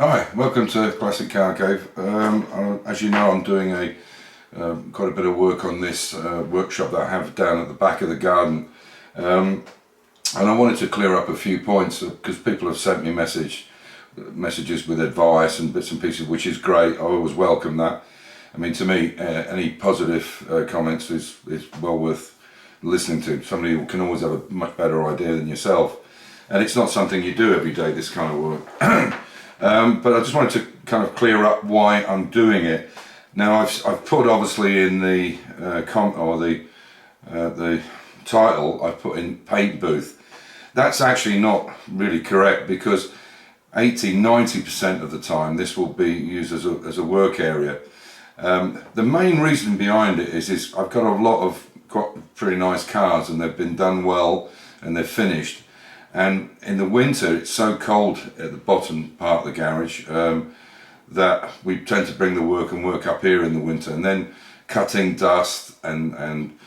Hi, welcome to Classic Car Cave. As you know, I'm doing quite a bit of work on this workshop that I have down at the back of the garden, and I wanted to clear up a few points because people have sent me messages with advice and bits and pieces, which is great. I always welcome that. I mean, to me, any positive comments is well worth listening to. Somebody who can always have a much better idea than yourself, and it's not something you do every day, this kind of work. But I just wanted to kind of clear up why I'm doing it. Now I've put obviously in the the title I've put in paint booth. That's actually not really correct because 80–90% of the time this will be used as a work area. The main reason behind it is I've got a lot of pretty nice cars and they've been done well and they're finished. And in the winter it's so cold at the bottom part of the garage that we tend to bring the work up here in the winter, and then cutting dust and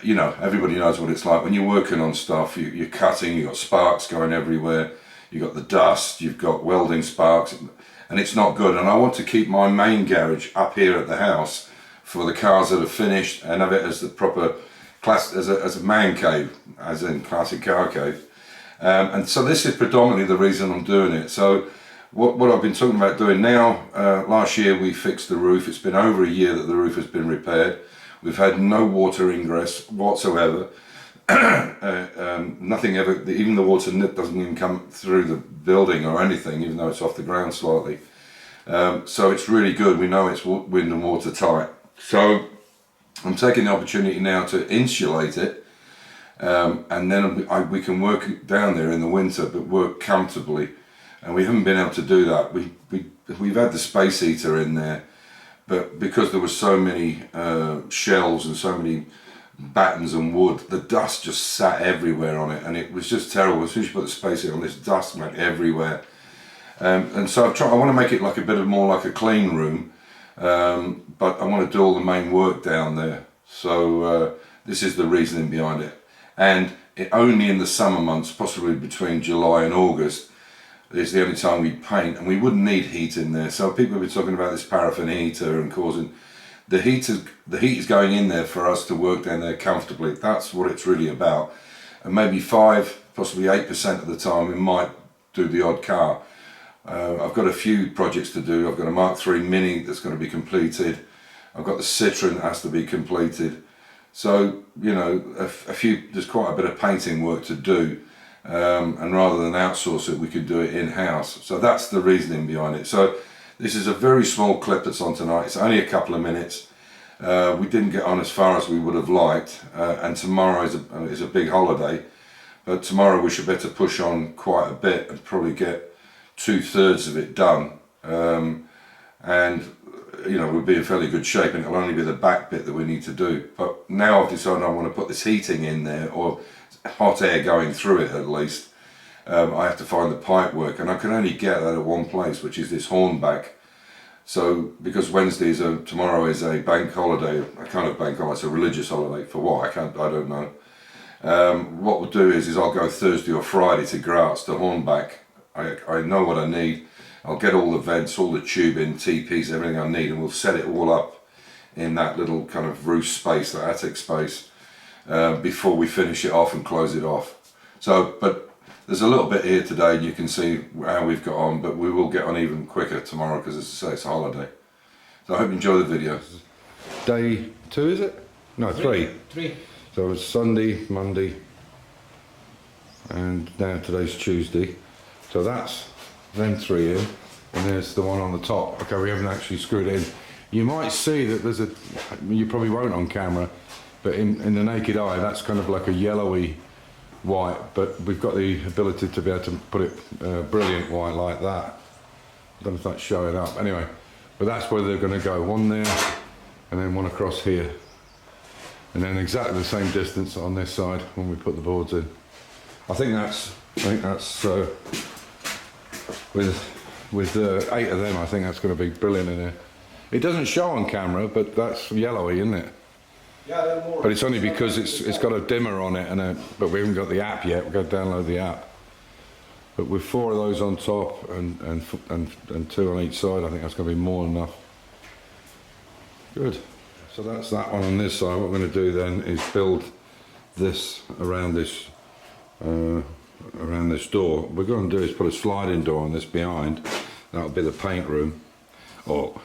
you know, everybody knows what it's like when you're working on stuff. You're cutting, you've got sparks going everywhere, you've got the dust, you've got welding sparks, and it's not good. And I want to keep my main garage up here at the house for the cars that are finished and have it as the proper class, as a man cave, as in Classic Car Cave. And so this is predominantly the reason I'm doing it. So what I've been talking about doing now, last year we fixed the roof. It's been over a year that the roof has been repaired. We've had no water ingress whatsoever. Nothing ever, even the water doesn't even come through the building or anything, even though it's off the ground slightly. So it's really good. We know it's wind and water tight. So I'm taking the opportunity now to insulate it. And then we can work down there in the winter, but work comfortably, and we haven't been able to do that. We've had the space heater in there, but because there were so many shelves and so many battens and wood, the dust just sat everywhere on it, and it was just terrible. As soon as you put the space heater on, this dust went everywhere. And so I want to make it like a bit more like a clean room, but I want to do all the main work down there. So this is the reasoning behind it. And only in the summer months, possibly between July and August, is the only time we paint, and we wouldn't need heat in there. So people have been talking about this paraffin heater and causing the heat is going in there for us to work down there comfortably. That's what it's really about. And maybe 5, possibly 8% of the time we might do the odd car. I've got a few projects to do. I've got a Mark III Mini that's going to be completed. I've got the Citroen that has to be completed. So, you know, there's quite a bit of painting work to do, and rather than outsource it, we could do it in-house. So that's the reasoning behind it. So this is a very small clip that's on tonight. It's only a couple of minutes. We didn't get on as far as we would have liked, and tomorrow is a big holiday. But tomorrow we should better push on quite a bit and probably get 2/3 of it done. And you know, we'll be in fairly good shape, and it'll only be the back bit that we need to do. But now I've decided I want to put this heating in there, or hot air going through it at least. I have to find the pipe work, and I can only get that at one place, which is this Hornback. So because tomorrow is a bank holiday, a kind of bank holiday, it's a religious holiday. For what? I don't know. What we'll do is I'll go Thursday or Friday to Graz to Hornback. I know what I need. I'll get all the vents, all the tubing, TPs, everything I need, and we'll set it all up in that little kind of roof space, that attic space, before we finish it off and close it off. So, but there's a little bit here today, and you can see how we've got on, but we will get on even quicker tomorrow because, as I say, it's a holiday. So I hope you enjoy the video. Day 2, is it? No, 3. 3. So it's Sunday, Monday, and now today's Tuesday. So that's them 3 in, and there's the one on the top. Okay, we haven't actually screwed it in. You might see that there's you probably won't on camera, but in the naked eye that's kind of like a yellowy white, but we've got the ability to be able to put it brilliant white like that. I don't know if that's showing up. Anyway, but that's where they're going to go. One there, and then one across here. And then exactly the same distance on this side when we put the boards in. I think that's with 8 of them, I think that's going to be brilliant in here. It doesn't show on camera, but that's yellowy, isn't it? Yeah, more. But it's only because it's got a dimmer on it, but we haven't got the app yet. We've got to download the app. But with 4 of those on top and 2 on each side, I think that's going to be more than enough. Good. So that's that one on this side. What we're going to do then is build this around this door. What we're going to do is put a sliding door on this behind. That'll be the paint room, or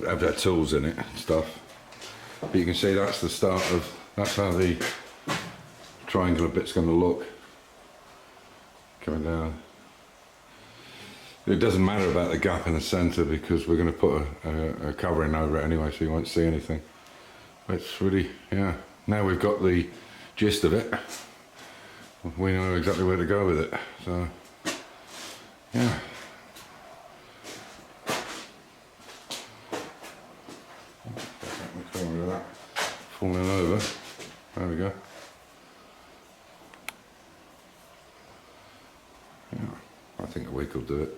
have their tools in it and stuff. But you can see that's the start of, that's how the triangular bit's going to look coming down. It doesn't matter about the gap in the centre because we're going to put a covering over it anyway, so you won't see anything. It's really, yeah, now we've got the gist of it, we know exactly where to go with it. So yeah, falling over, there we go. Yeah, I think a week will do it.